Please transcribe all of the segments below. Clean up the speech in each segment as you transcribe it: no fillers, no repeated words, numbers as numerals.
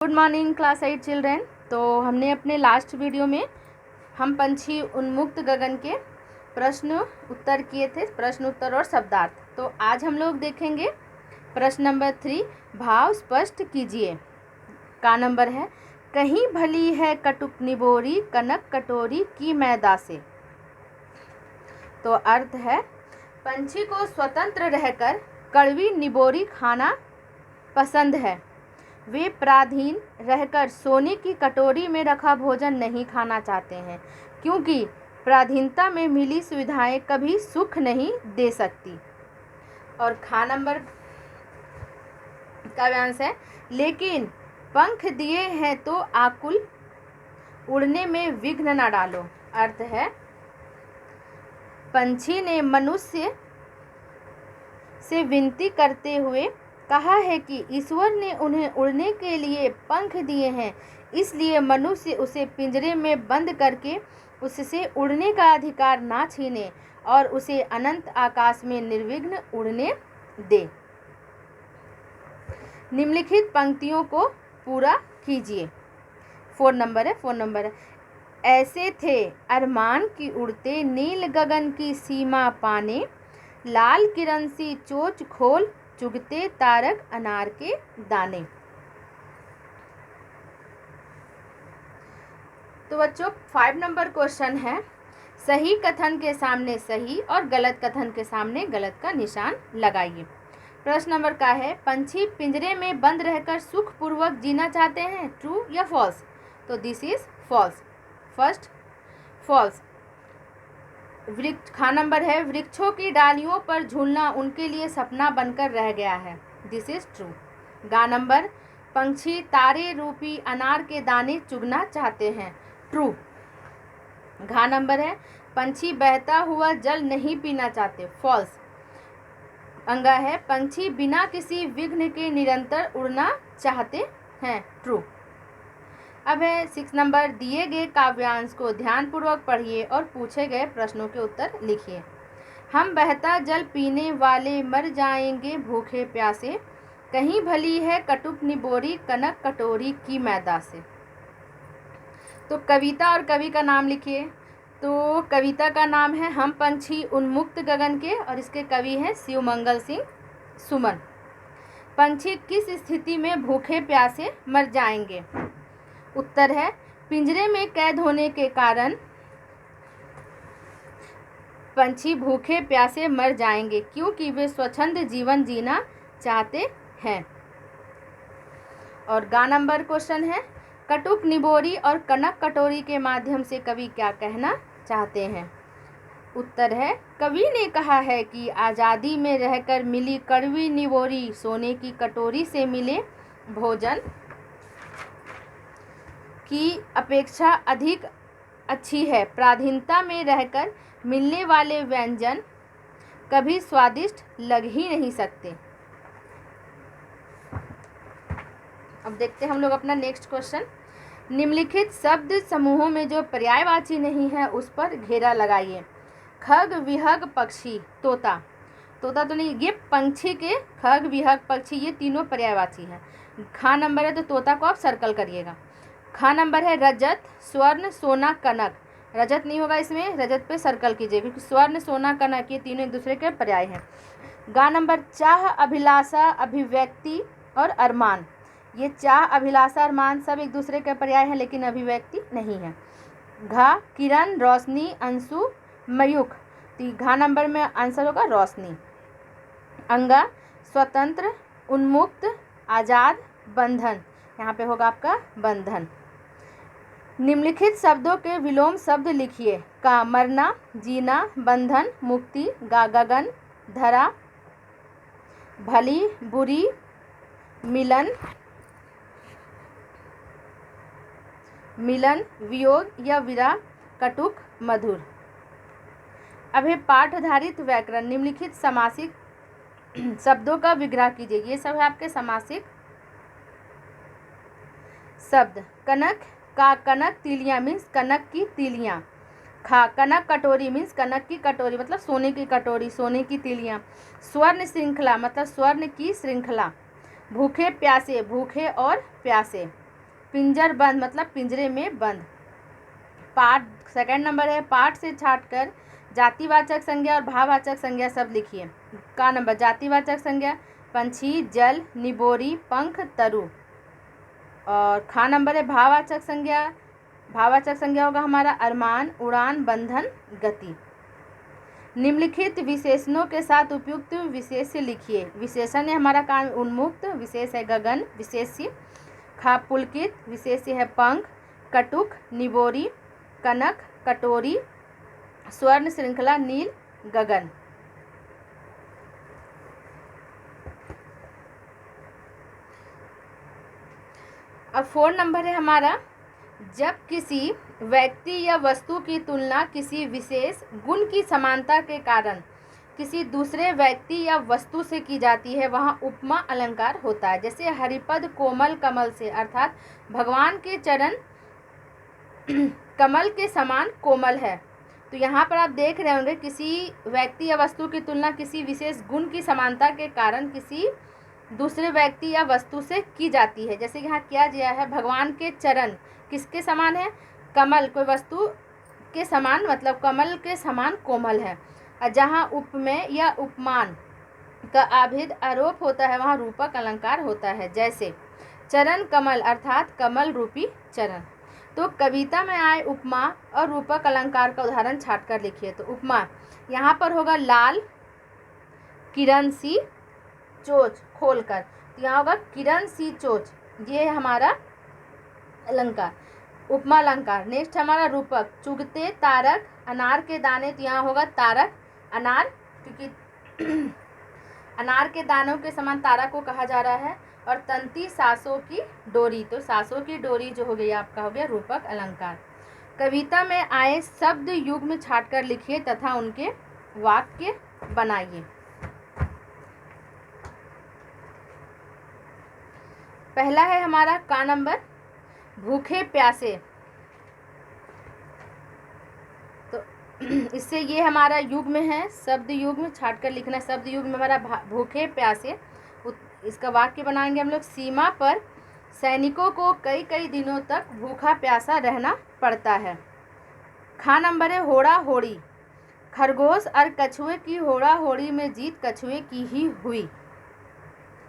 Good morning class 8 children. तो हमने अपने लास्ट वीडियो में हम पंछी उन्मुक्त गगन के प्रश्न उत्तर किए थे, प्रश्न उत्तर और शब्दार्थ। तो आज हम लोग देखेंगे प्रश्न नंबर 3, भाव स्पष्ट कीजिए। का नंबर है, कहीं भली है कटुक निबोरी कनक कटोरी की मैदा से। तो अर्थ है, पंछी को स्वतंत्र रहकर कड़वी निबोरी खाना पसंद है। वे पराधीन रहकर सोने की कटोरी में रखा भोजन नहीं खाना चाहते हैं, क्योंकि पराधीनता में मिली सुविधाएं कभी सुख नहीं दे सकती। और खा नंबर का वाक्यांश है, लेकिन पंख दिए हैं तो आकुल उड़ने में विघ्न न डालो। अर्थ है, पंछी ने मनुष्य से विनती करते हुए कहा है कि ईश्वर ने उन्हें उड़ने के लिए पंख दिए हैं, इसलिए मनुष्य उसे पिंजरे में बंद करके उससे उड़ने का अधिकार ना छीने और उसे अनंत आकाश में निर्विघ्न उड़ने दे। निम्नलिखित पंक्तियों को पूरा कीजिए। 4 नंबर है, ऐसे थे अरमान की उड़ते नील गगन की सीमा पाने, लाल किरण सी चोंच खोल चुगते तारक अनार के दाने। तो बच्चों 5 नंबर क्वेश्चन है, सही कथन के सामने सही और गलत कथन के सामने गलत का निशान लगाइए। प्रश्न नंबर का है, पंछी पिंजरे में बंद रहकर सुखपूर्वक जीना चाहते हैं, ट्रू या फॉल्स। तो this is false. First false. खा नंबर है, वृक्षों की डालियों पर झूलना उनके लिए सपना बनकर रह गया है, दिस इज ट्रू। गा नंबर, पंछी तारे रूपी अनार के दाने चुगना चाहते हैं, ट्रू। घा नंबर है, पंछी बहता हुआ जल नहीं पीना चाहते, फॉल्स। अंगा है, पंछी बिना किसी विघ्न के निरंतर उड़ना चाहते हैं, ट्रू। अब है 6 नंबर, दिए गए काव्यांश को ध्यानपूर्वक पढ़िए और पूछे गए प्रश्नों के उत्तर लिखिए। हम बहता जल पीने वाले मर जाएंगे भूखे प्यासे, कहीं भली है कटुक निबोरी कनक कटोरी की मैदा से। तो कविता और कवि का नाम लिखिए। तो कविता का नाम है हम पंछी उन्मुक्त गगन के और इसके कवि हैं शिवमंगल सिंह सुमन। पंछी किस स्थिति में भूखे प्यासे मर जाएंगे। उत्तर है, पिंजरे में कैद होने के कारण पंछी भूखे प्यासे मर जाएंगे, क्योंकि वे स्वच्छंद जीवन जीना चाहते हैं। और गा नंबर क्वेश्चन है, कटुक निबोरी और कनक कटोरी के माध्यम से कवि क्या कहना चाहते हैं। उत्तर है, कवि ने कहा है कि आज़ादी में रहकर मिली कड़वी निबोरी सोने की कटोरी से मिले भोजन की अपेक्षा अधिक अच्छी है। पराधीनता में रहकर मिलने वाले व्यंजन कभी स्वादिष्ट लग ही नहीं सकते। अब देखते हैं हम लोग अपना नेक्स्ट क्वेश्चन। निम्नलिखित शब्द समूहों में जो पर्यायवाची नहीं है उस पर घेरा लगाइए। खग विहग पक्षी, तोता। तोता तो नहीं, ये पंछी के खग विहग पक्षी ये तीनों पर्यायवाची हैं। खा नंबर है तो तोता को आप सर्कल करिएगा। खा नंबर है रजत स्वर्ण सोना कनक, रजत नहीं होगा इसमें, रजत पे सर्कल कीजिए क्योंकि स्वर्ण सोना कनक ये तीनों एक दूसरे के पर्याय हैं। गा नंबर, चाह अभिलाषा अभिव्यक्ति और अरमान, ये चाह अभिलाषा अरमान सब एक दूसरे के पर्याय हैं लेकिन अभिव्यक्ति नहीं है। घा किरण रोशनी अंशु मयूख, तो घा नंबर में आंसर होगा रोशनी। अंगा स्वतंत्र उन्मुक्त आज़ाद बंधन, यहाँ पे होगा आपका बंधन। निम्नलिखित शब्दों के विलोम शब्द लिखिए। का मरना जीना बंधन मुक्ति, गा गगन धरा भली बुरी मिलन मिलन वियोग या विरा कटुक मधुर। अब है पाठ आधारित व्याकरण। निम्नलिखित समासिक शब्दों का विग्रह कीजिए। ये सब है आपके समासिक शब्द। कनक का कनक तिलियां मीन्स कनक की तिलियां। खा कनक कटोरी मीन्स कनक की कटोरी मतलब सोने की कटोरी सोने की तिलियां। स्वर्ण श्रृंखला मतलब स्वर्ण की श्रृंखला। भूखे प्यासे भूखे और प्यासे। पिंजर बंद मतलब पिंजरे में बंद। पाठ, सेकंड नंबर है, पाठ से छाटकर जातिवाचक संज्ञा और भाववाचक संज्ञा शब्द लिखिए। का नंबर, जातिवाचक संज्ञा पंछी, जल, निबोरी, पंख, तरु। और खा नंबर है भाववाचक संज्ञा, भाववाचक संज्ञा होगा हमारा अरमान, उड़ान, बंधन, गति। निम्नलिखित विशेषणों के साथ उपयुक्त विशेष्य लिखिए। विशेषण है हमारा काम उन्मुक्त, विशेष है गगन, विशेष्य खा पुलकित, विशेष्य है पंख, कटुक, निबोरी, कनक, कटोरी, स्वर्ण श्रृंखला, नील, गगन। अब 4 नंबर है हमारा, जब किसी व्यक्ति या वस्तु की तुलना किसी विशेष गुण की समानता के कारण किसी दूसरे व्यक्ति या वस्तु से की जाती है वहाँ उपमा अलंकार होता है। जैसे हरिपद कोमल कमल से, अर्थात भगवान के चरण कमल के समान कोमल है। तो यहाँ पर आप देख रहे होंगे किसी व्यक्ति या वस्तु की तुलना किसी विशेष गुण की समानता के कारण किसी दूसरे व्यक्ति या वस्तु से की जाती है। जैसे यहाँ किया गया है भगवान के चरण किसके समान है, कमल, कोई वस्तु के समान मतलब कमल के समान कोमल है। और जहाँ उपमेय या उपमान का आभिध आरोप होता है वहाँ रूपक अलंकार होता है। जैसे चरण कमल अर्थात कमल रूपी चरण। तो कविता में आए उपमा और रूपक अलंकार का उदाहरण छाट कर लिखिए। तो उपमा यहाँ पर होगा लाल किरण सी चोच खोलकर, तो यहाँ होगा किरण सी चोच, ये है हमारा अलंकार, उपमा अलंकार। नेक्स्ट हमारा रूपक, चुगते तारक अनार के दाने, तो यहाँ होगा तारक अनार, क्योंकि अनार के दानों के समान तारक को कहा जा रहा है। और तंती सासों की डोरी, तो सासों की डोरी जो हो गई आपका हो गया रूपक अलंकार। कविता में आए शब्द युग्म छाट कर लिखिए तथा उनके वाक्य बनाइए। पहला है हमारा का नंबर, भूखे प्यासे। तो इससे ये हमारा युग्म है, शब्द युग्म छाट कर लिखना। शब्द युग्म हमारा भूखे प्यासे, इसका वाक्य बनाएंगे हम लोग। सीमा पर सैनिकों को कई कई दिनों तक भूखा प्यासा रहना पड़ता है। खा नंबर है होड़ा होड़ी, खरगोश और कछुए की होड़ा होड़ी में जीत कछुए की ही हुई।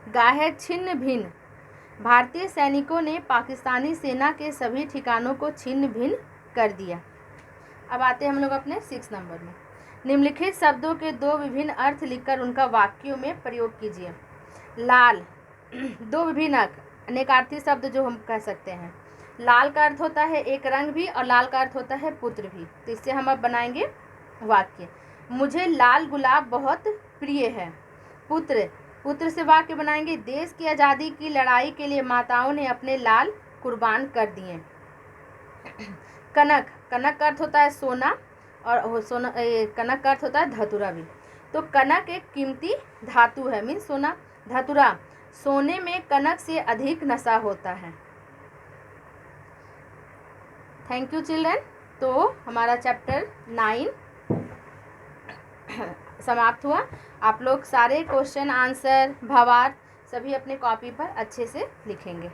गाहे छिन्न भिन्न, भारतीय सैनिकों ने पाकिस्तानी सेना के सभी ठिकानों को छिन्न भिन्न कर दिया। अब आते हैं हम लोग अपने 6 नंबर में। निम्नलिखित शब्दों के 2 विभिन्न अर्थ लिखकर उनका वाक्यों में प्रयोग कीजिए। लाल, 2 विभिन्न अनेकार्थी शब्द जो हम कह सकते हैं। लाल का अर्थ होता है एक रंग भी और लाल का अर्थ होता है पुत्र भी। तो इससे हम अब बनाएंगे वाक्य। मुझे लाल गुलाब बहुत प्रिय है। पुत्र, पुत्र से वाक्य बनाएंगे। देश की आज़ादी की लड़ाई के लिए माताओं ने अपने लाल कुर्बान कर दिए। कनक, कनक का अर्थ होता है सोना और सोना, कनक का अर्थ होता है धतुरा भी। तो कनक एक कीमती धातु है, मीन्स सोना। धतुरा, सोने में कनक से अधिक नशा होता है। Thank you children. तो हमारा चैप्टर 9 समाप्त हुआ। आप लोग सारे क्वेश्चन आंसर भावार्थ सभी अपने कॉपी पर अच्छे से लिखेंगे।